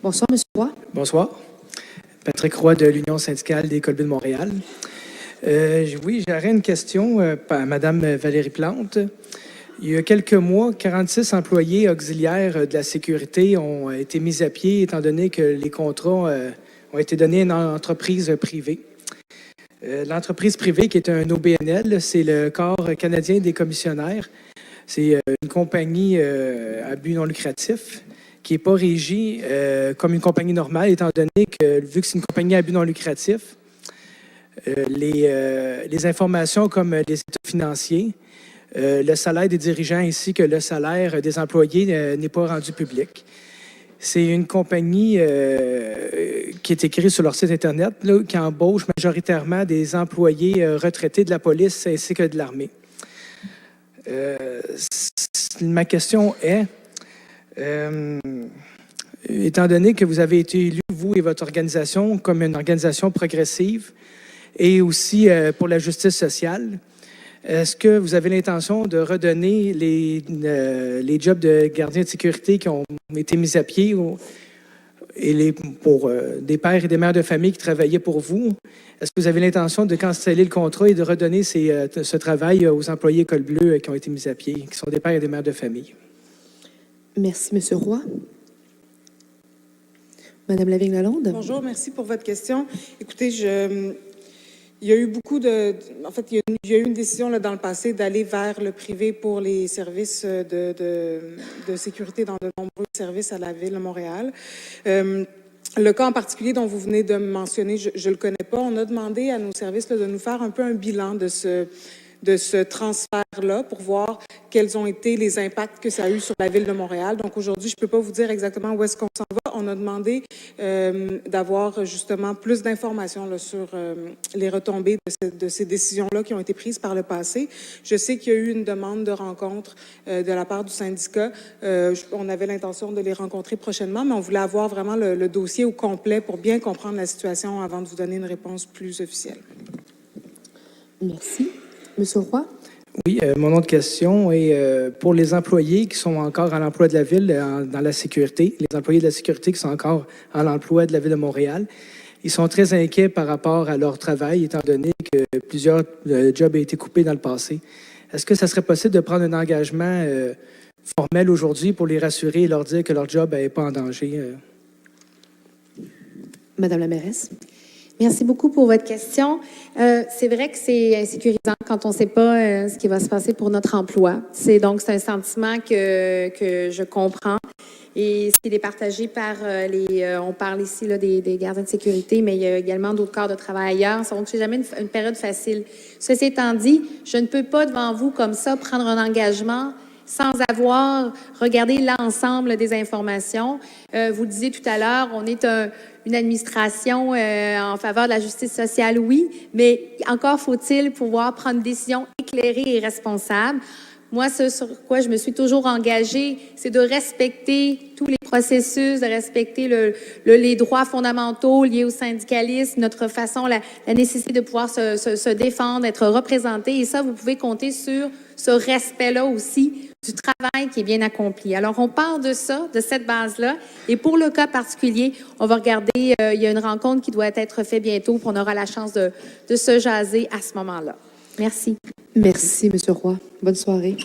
Bonsoir, M. Roy. Bonsoir. Patrick Roy de l'Union syndicale des Colbés de Montréal. Oui, j'aurais une question à Mme Valérie Plante. Il y a quelques mois, 46 employés auxiliaires de la sécurité ont été mis à pied étant donné que les contrats ont été donnés à une entreprise privée. L'entreprise privée, qui est un OBNL, c'est le Corps canadien des commissionnaires. C'est une compagnie à but non lucratif qui n'est pas régie comme une compagnie normale, étant donné que, vu que c'est une compagnie à but non lucratif, les informations comme les états financiers, le salaire des dirigeants ainsi que le salaire des employés n'est pas rendu public. C'est une compagnie qui est écrite sur leur site Internet, là, qui embauche majoritairement des employés retraités de la police ainsi que de l'armée. Ma question est, étant donné que vous avez été élu, vous et votre organisation, comme une organisation progressive et aussi pour la justice sociale, est-ce que vous avez l'intention de redonner les jobs de gardien de sécurité qui ont été mis à pied pour des pères et des mères de famille qui travaillaient pour vous? Est-ce que vous avez l'intention de canceller le contrat et de redonner ce travail aux employés col bleu qui ont été mis à pied, qui sont des pères et des mères de famille? Merci, M. Roy. Madame Lavigne-Lalonde. Bonjour, merci pour votre question. Écoutez, il y a eu il y a eu une décision là, dans le passé d'aller vers le privé pour les services de sécurité dans de nombreux services à la Ville de Montréal. Le cas en particulier dont vous venez de me mentionner, je ne le connais pas. On a demandé à nos services là, de nous faire un peu un bilan de ce transfert-là pour voir quels ont été les impacts que ça a eu sur la Ville de Montréal. Donc aujourd'hui, je ne peux pas vous dire exactement où est-ce qu'on s'en va. On a demandé d'avoir justement plus d'informations là, sur les retombées de ces décisions-là qui ont été prises par le passé. Je sais qu'il y a eu une demande de rencontre de la part du syndicat. On avait l'intention de les rencontrer prochainement, mais on voulait avoir vraiment le dossier au complet pour bien comprendre la situation avant de vous donner une réponse plus officielle. Merci. Monsieur Roy? Oui, mon autre question est pour les employés qui sont encore à l'emploi de la Ville dans la sécurité, les employés de la sécurité qui sont encore à l'emploi de la Ville de Montréal. Ils sont très inquiets par rapport à leur travail, étant donné que plusieurs jobs ont été coupés dans le passé. Est-ce que ça serait possible de prendre un engagement formel aujourd'hui pour les rassurer et leur dire que leur job n'est pas en danger? Madame la mairesse? Merci beaucoup pour votre question. C'est vrai que c'est insécurisant quand on ne sait pas ce qui va se passer pour notre emploi. C'est un sentiment que je comprends et il est partagé par on parle ici là, des gardiens de sécurité, mais il y a également d'autres corps de travail ailleurs. Donc, c'est jamais une période facile. Ceci étant dit, je ne peux pas devant vous comme ça prendre un engagement sans avoir regardé l'ensemble des informations. Vous le disiez tout à l'heure, on est une administration en faveur de la justice sociale, oui, mais encore faut-il pouvoir prendre une décision éclairée et responsable. Moi, ce sur quoi je me suis toujours engagée, c'est de respecter tous les processus, de respecter les droits fondamentaux liés au syndicalisme, notre façon, la nécessité de pouvoir se défendre, être représenté. Et ça, vous pouvez compter sur ce respect-là aussi du travail qui est bien accompli. Alors, on parle de ça, de cette base-là. Et pour le cas particulier, on va regarder, il y a une rencontre qui doit être faite bientôt, puis on aura la chance de se jaser à ce moment-là. Merci. Merci, M. Roy. Bonne soirée.